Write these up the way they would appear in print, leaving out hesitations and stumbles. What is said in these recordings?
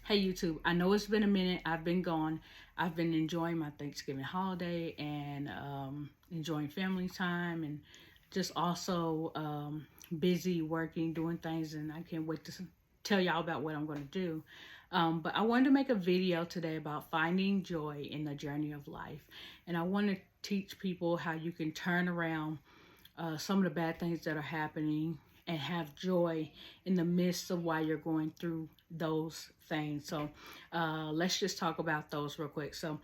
Hey YouTube, I know it's been a minute. I've been gone. I've been enjoying my Thanksgiving holiday and enjoying family time and just also busy working, doing things, and I can't wait to tell y'all about what I'm going to do. But I wanted to make a video today about finding joy in the journey of life. And I want to teach people how you can turn around some of the bad things that are happening and have joy in the midst of why you're going through those things. So let's just talk about those real quick. So,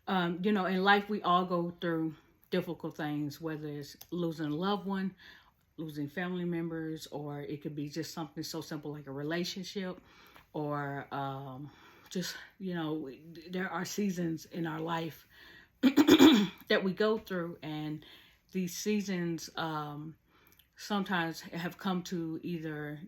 in life, we all go through difficult things, whether it's losing a loved one, losing family members, or it could be just something so simple like a relationship, or just, there are seasons in our life that we go through, and these seasons sometimes have come to either,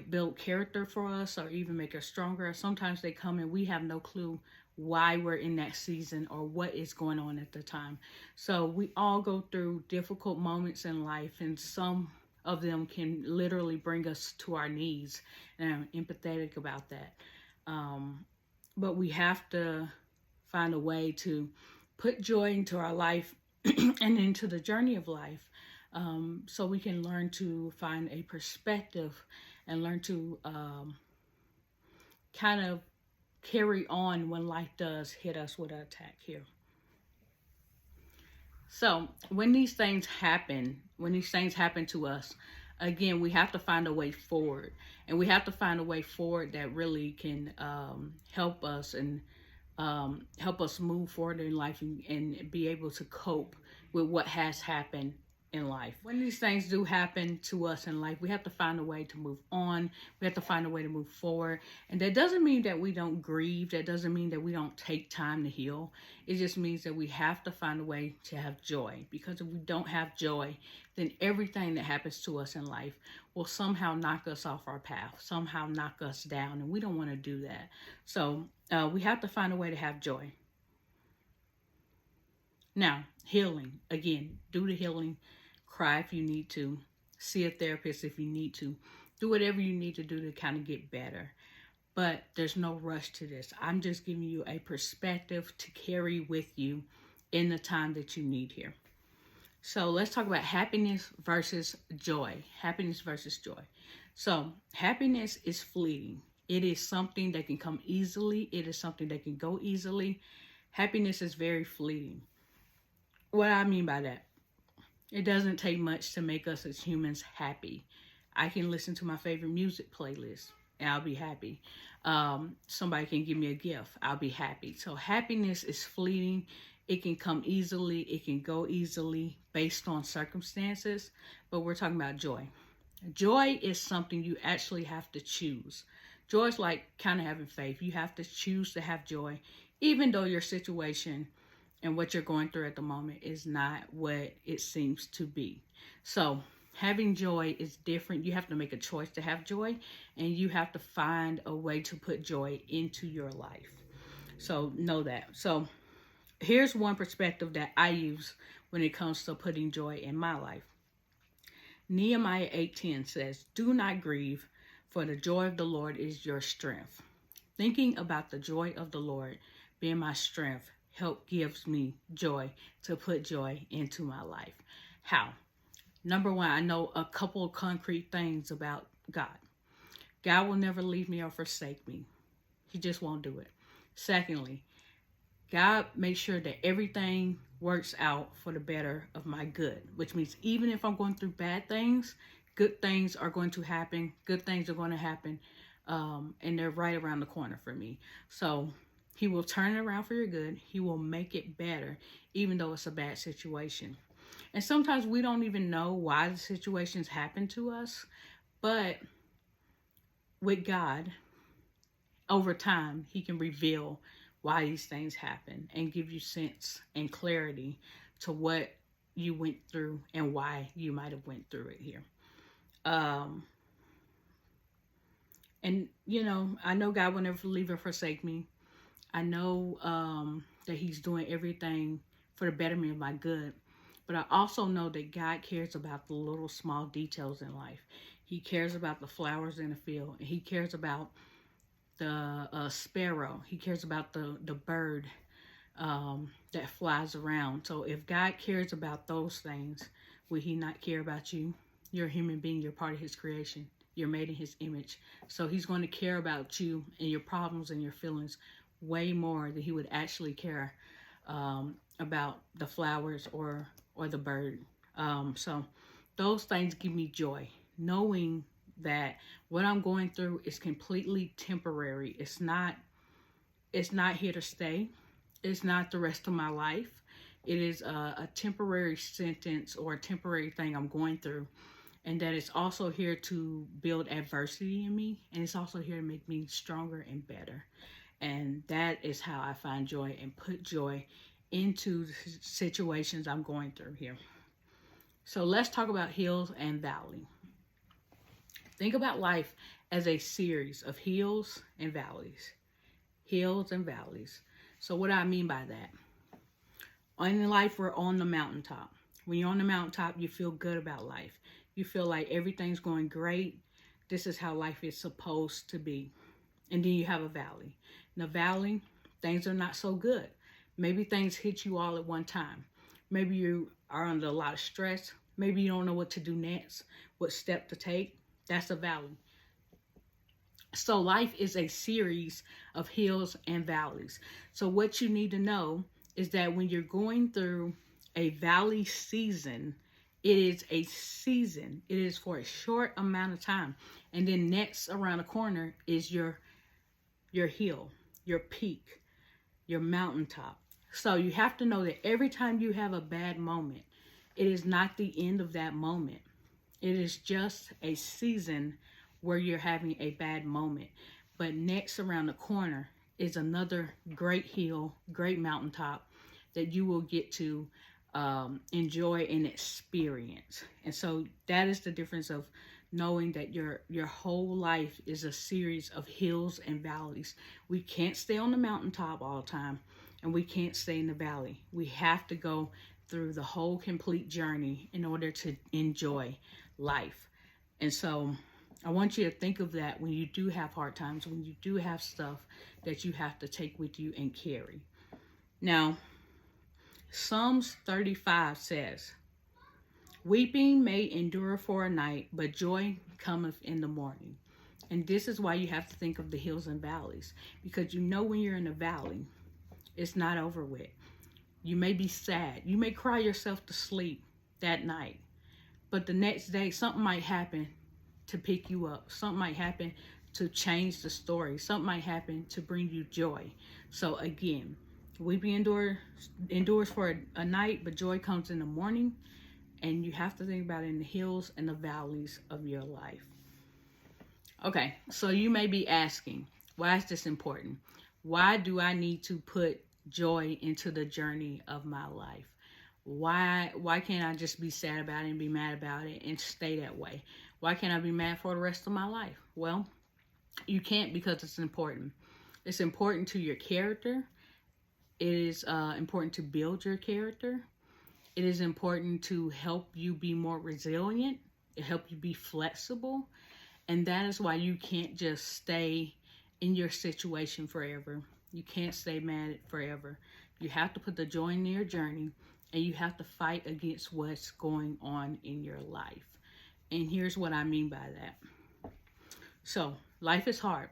build character for us or even make us stronger. Sometimes they come and we have no clue why we're in that season or what is going on at the time. So we all go through difficult moments in life, and some of them can literally bring us to our knees, and I'm empathetic about that. But we have to find a way to put joy into our life and into the journey of life, so we can learn to find a perspective and learn to kind of carry on when life does hit us with an attack here. So when these things happen to us, again, we have to find a way forward, and we have to find a way forward that really can help us and help us move forward in life, and be able to cope with what has happened in life. When these things do happen to us in life, we have to find a way to move on. We have to find a way to move forward. And that doesn't mean that we don't grieve. That doesn't mean that we don't take time to heal. It just means that we have to find a way to have joy. Because if we don't have joy, then everything that happens to us in life will somehow knock us off our path, somehow knock us down. And we don't want to do that. So we have to find a way to have joy. Now, healing. Again, do the healing. Cry if you need to. See a therapist if you need to. Do whatever you need to do to kind of get better. But there's no rush to this. I'm just giving you a perspective to carry with you in the time that you need here. So let's talk about happiness versus joy. Happiness versus joy. So happiness is fleeting. It is something that can come easily. It is something that can go easily. Happiness is very fleeting. What I mean by that, it doesn't take much to make us as humans happy. I can listen to my favorite music playlist and I'll be happy. Somebody can give me a gift, I'll be happy. So happiness is fleeting. It can come easily. It can go easily based on circumstances. But we're talking about joy. Joy is something you actually have to choose. Joy is like kind of having faith. You have to choose to have joy, even though your situation and what you're going through at the moment is not what it seems to be. So having joy is different. You have to make a choice to have joy, and you have to find a way to put joy into your life. So know that. So here's one perspective that I use when it comes to putting joy in my life. Nehemiah 8:10 says, "Do not grieve, for the joy of the Lord is your strength." Thinking about the joy of the Lord being my strength gives me joy to put joy into my life. How? Number one, I know a couple of concrete things about God. God will never leave me or forsake me. He just won't do it. Secondly, God makes sure that everything works out for the better of my good, which means even if I'm going through bad things, good things are going to happen. Good things are going to happen, and they're right around the corner for me. So He will turn it around for your good. He will make it better, even though it's a bad situation. And sometimes we don't even know why the situations happen to us, but with God, over time, He can reveal why these things happen and give you sense and clarity to what you went through and why you might have went through it here. And I know God will never leave or forsake me. I know that He's doing everything for the betterment of my good. But I also know that God cares about the little small details in life. He cares about the flowers in the field. And He cares about the sparrow. He cares about the bird that flies around. So if God cares about those things, will he not care about you? You're a human being. You're part of his creation. You're made in his image. So he's going to care about you and your problems and your feelings way more than he would actually care about the flowers or the bird. So those things give me joy, knowing that what I'm going through is completely temporary. It's not here to stay. It's not the rest of my life. It is a temporary sentence or a temporary thing I'm going through. And that it's also here to build adversity in me. And it's also here to make me stronger and better. And that is how I find joy and put joy into the situations I'm going through here. So let's talk about hills and valley. Think about life as a series of hills and valleys. Hills and valleys. So what do I mean by that? In life, we're on the mountaintop. When you're on the mountaintop, you feel good about life. You feel like everything's going great. This is how life is supposed to be. And then you have a valley. In the valley, things are not so good. Maybe things hit you all at one time. Maybe you are under a lot of stress. Maybe you don't know what to do next, what step to take. That's a valley. So life is a series of hills and valleys. So what you need to know is that when you're going through a valley season, it is a season. It is for a short amount of time. And then next around the corner is your hill, your peak, your mountaintop. So you have to know that every time you have a bad moment, it is not the end of that moment. It is just a season where you're having a bad moment. But next around the corner is another great hill, great mountaintop that you will get to enjoy and experience. And so that is the difference of knowing that your whole life is a series of hills and valleys. We can't stay on the mountaintop all the time, and we can't stay in the valley. We have to go through the whole complete journey in order to enjoy life. And so I want you to think of that when you do have hard times, when you do have stuff that you have to take with you and carry. Now, Psalms 35 says, "Weeping may endure for a night, but joy cometh in the morning." And this is why you have to think of the hills and valleys, because you know when you're in a valley, it's not over with. You may be sad. You may cry yourself to sleep that night, but the next day something might happen to pick you up. Something might happen to change the story. Something might happen to bring you joy. So again, weeping endures for a night, but joy comes in the morning. And you have to think about it in the hills and the valleys of your life. Okay, so you may be asking, why is this important? Why do I need to put joy into the journey of my life? Why can't I just be sad about it and be mad about it and stay that way? Why can't I be mad for the rest of my life? Well, you can't, because it's important. It's important to your character. It is important to build your character. It is important to help you be more resilient. It helps you be flexible. And that is why you can't just stay in your situation forever. You can't stay mad forever. You have to put the joy in your journey, and you have to fight against what's going on in your life. And here's what I mean by that. So, life is hard.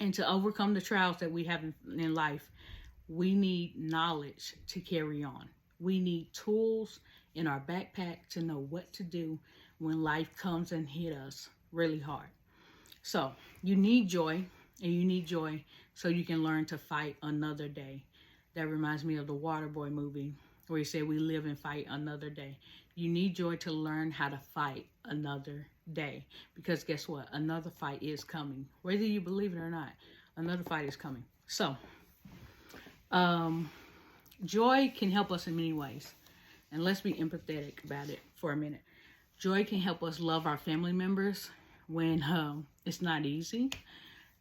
And to overcome the trials that we have in life, we need knowledge to carry on. We need tools in our backpack to know what to do when life comes and hit us really hard. So you need joy, and you need joy so you can learn to fight another day. That reminds me of the Waterboy movie where he said we live and fight another day. You need joy to learn how to fight another day, because guess what? Another fight is coming. Whether you believe it or not, another fight is coming. So, joy can help us in many ways. And let's be empathetic about it for a minute. Joy can help us love our family members when it's not easy.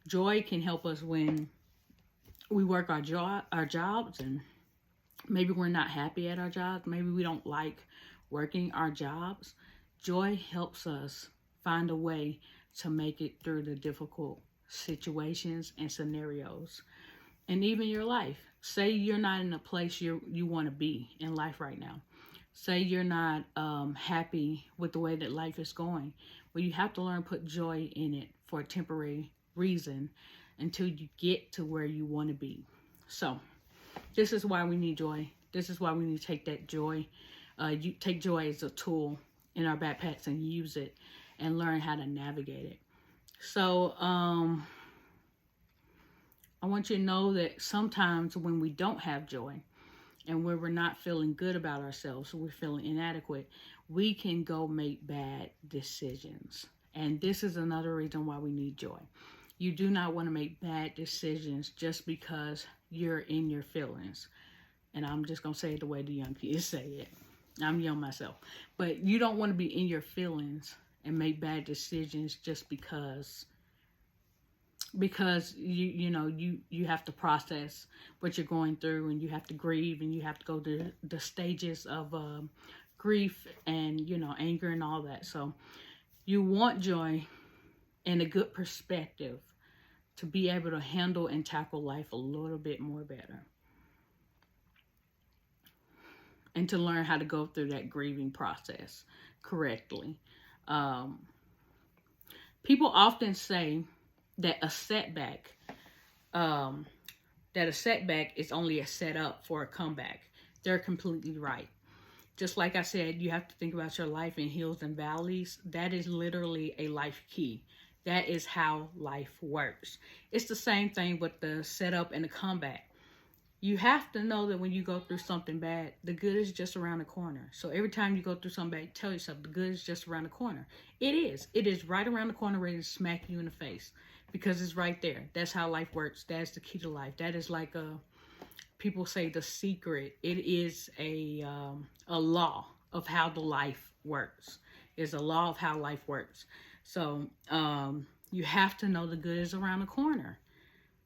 Joy can help us when we work our jobs and maybe we're not happy at our jobs. Maybe we don't like working our jobs. Joy helps us find a way to make it through the difficult situations, and scenarios, and even your life. Say you're not in a place you want to be in life right now. Say you're not happy with the way that life is going. Well, you have to learn to put joy in it for a temporary reason until you get to where you want to be. So this is why we need joy. This is why we need to take that joy. You take joy as a tool in our backpacks and use it and learn how to navigate it. So I want you to know that sometimes when we don't have joy and when we're not feeling good about ourselves, we're feeling inadequate, we can go make bad decisions. And this is another reason why we need joy. You do not want to make bad decisions just because you're in your feelings. And I'm just going to say it the way the young kids say it. I'm young myself. But you don't want to be in your feelings and make bad decisions just because you have to process what you're going through, and you have to grieve, and you have to go through the stages of grief and anger and all that. So you want joy and a good perspective to be able to handle and tackle life a little bit more better, and to learn how to go through that grieving process correctly. People often say that a setback is only a setup for a comeback. They're completely right. Just like I said, you have to think about your life in hills and valleys. That is literally a life key. That is how life works. It's the same thing with the setup and the comeback. You have to know that when you go through something bad, the good is just around the corner. So every time you go through something bad, tell yourself the good is just around the corner. It is. It is right around the corner, ready to smack you in the face, because it's right there. That's how life works. That's the key to life. That is like people say the secret. It is a law of how the life works. It's a law of how life works. So you have to know the good is around the corner.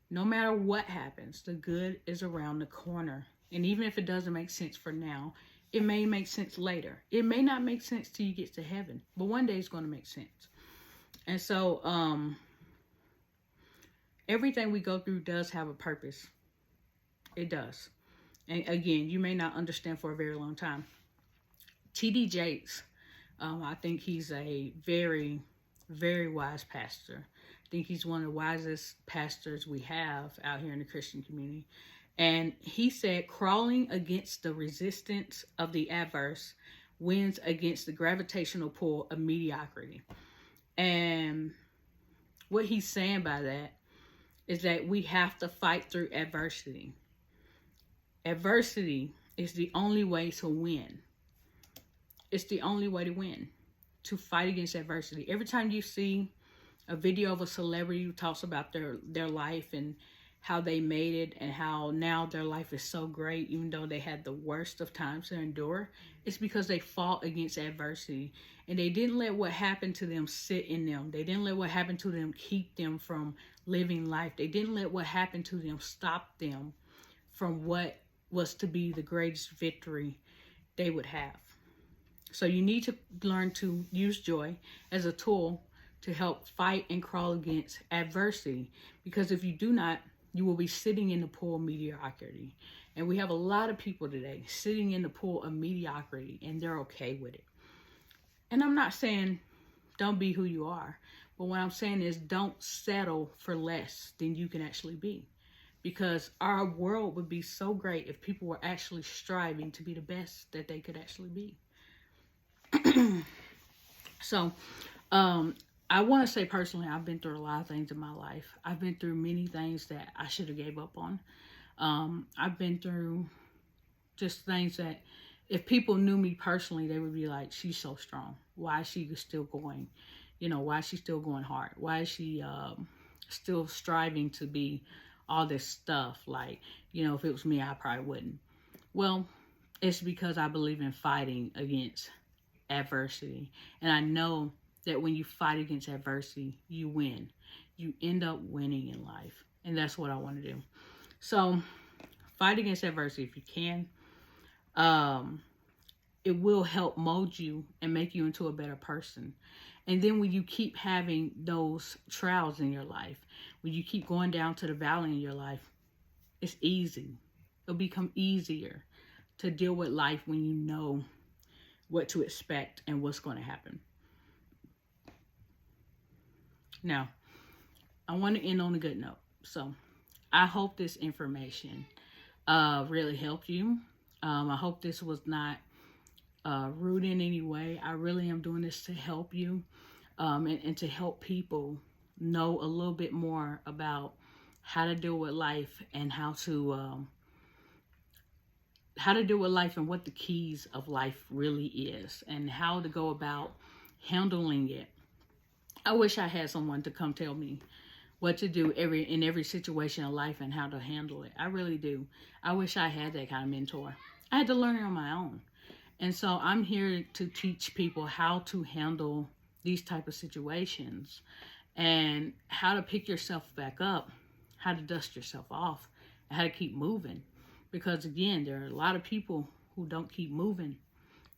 No matter what happens, the good is around the corner. And even if it doesn't make sense for now, it may make sense later. It may not make sense till you get to heaven, but one day it's going to make sense. And so everything we go through does have a purpose. It does. And again, you may not understand for a very long time. T.D. Jakes, I think he's a very, very wise pastor. I think he's one of the wisest pastors we have out here in the Christian community. And he said, crawling against the resistance of the adverse wins against the gravitational pull of mediocrity. And what he's saying by that is that we have to fight through adversity. Adversity is the only way to win. It's the only way to win, to fight against adversity. Every time you see a video of a celebrity who talks about their life and how they made it and how now their life is so great, even though they had the worst of times to endure, it's because they fought against adversity. And they didn't let what happened to them sit in them. They didn't let what happened to them keep them from living life. They didn't let what happened to them stop them from what was to be the greatest victory they would have. So you need to learn to use joy as a tool to help fight and crawl against adversity. Because if you do not, you will be sitting in the pool of mediocrity. And we have a lot of people today sitting in the pool of mediocrity, and they're okay with it. And I'm not saying don't be who you are, but what I'm saying is don't settle for less than you can actually be. Because our world would be so great if people were actually striving to be the best that they could actually be. So, I want to say personally, I've been through a lot of things in my life. I've been through many things that I should have gave up on. I've been through just things that if people knew me personally, they would be like, she's so strong. Why is she still going? Why is she still going hard? Why is she still striving to be all this stuff? Like, if it was me, I probably wouldn't. Well, it's because I believe in fighting against adversity. And I know that when you fight against adversity, you win. You end up winning in life. And that's what I want to do. So fight against adversity if you can. It will help mold you and make you into a better person. And then when you keep having those trials in your life, when you keep going down to the valley in your life, it's easy. It'll become easier to deal with life when you know what to expect and what's going to happen. Now, I want to end on a good note. So I hope this information really helped you. I hope this was not rude in any way. I really am doing this to help you and to help people know a little bit more about how to deal with life and how to deal with life and what the keys of life really is and how to go about handling it. I wish I had someone to come tell me what to do in every situation of life and how to handle it. I really do. I wish I had that kind of mentor. I had to learn it on my own. And so I'm here to teach people how to handle these type of situations and how to pick yourself back up, how to dust yourself off, and how to keep moving. Because again, there are a lot of people who don't keep moving.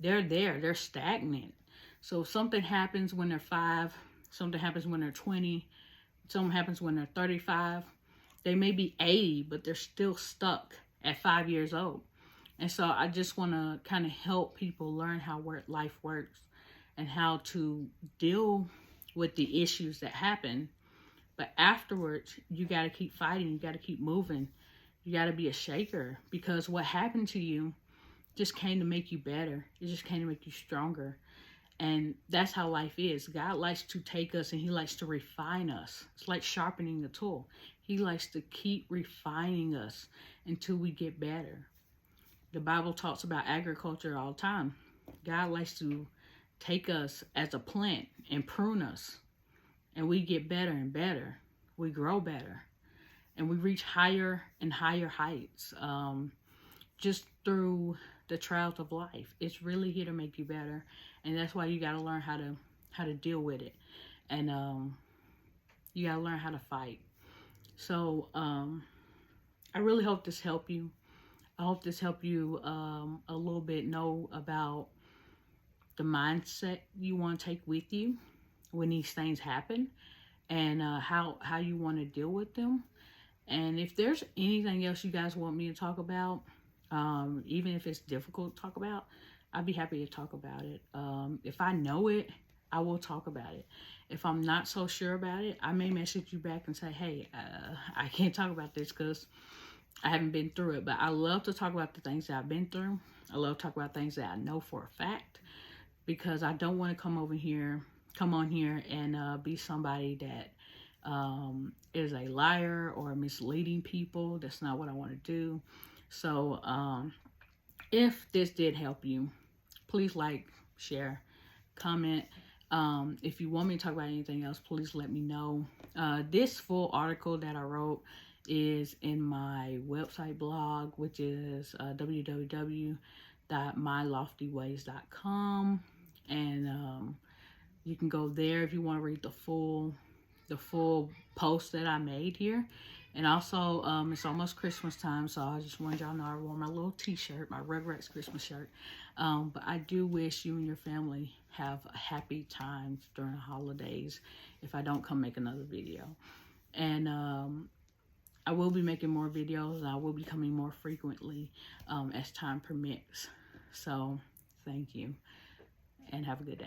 They're stagnant. So if something happens when they're 5, something happens when they're 20, something happens when they're 35, they may be 80, but they're still stuck at 5 years old. And so I just want to kind of help people learn how life works and how to deal with the issues that happen. But afterwards, you got to keep fighting. You got to keep moving. You got to be a shaker, because what happened to you just came to make you better. It just came to make you stronger. And that's how life is. God likes to take us and he likes to refine us. It's like sharpening a tool. He likes to keep refining us until we get better. The Bible talks about agriculture all the time. God likes to take us as a plant and prune us. And we get better and better. We grow better. And we reach higher and higher heights just through the trials of life. It's really here to make you better. And that's why you got to learn how to deal with it. And you got to learn how to fight. So I really hope this helped you. I hope this helped you a little bit know about the mindset you want to take with you when these things happen, and how you want to deal with them. And if there's anything else you guys want me to talk about, even if it's difficult to talk about, I'd be happy to talk about it. If I know it, I will talk about it. If I'm not so sure about it, I may message you back and say, hey, I can't talk about this because I haven't been through it. But I love to talk about the things that I've been through. I love to talk about things that I know for a fact, because I don't want to come on here and be somebody that is a liar or misleading people. That's not what I want to do. So if this did help you, please like, share, comment. If you want me to talk about anything else, please let me know. This full article that I wrote is in my website blog, which is www.myloftyways.com, and you can go there if you want to read the full post that I made here. And also, it's almost Christmas time, so I just wanted y'all to know I wore my little t-shirt, my Rugrats Christmas shirt. But I do wish you and your family have happy times during the holidays if I don't come make another video. And I will be making more videos, and I will be coming more frequently as time permits. So thank you, and have a good day.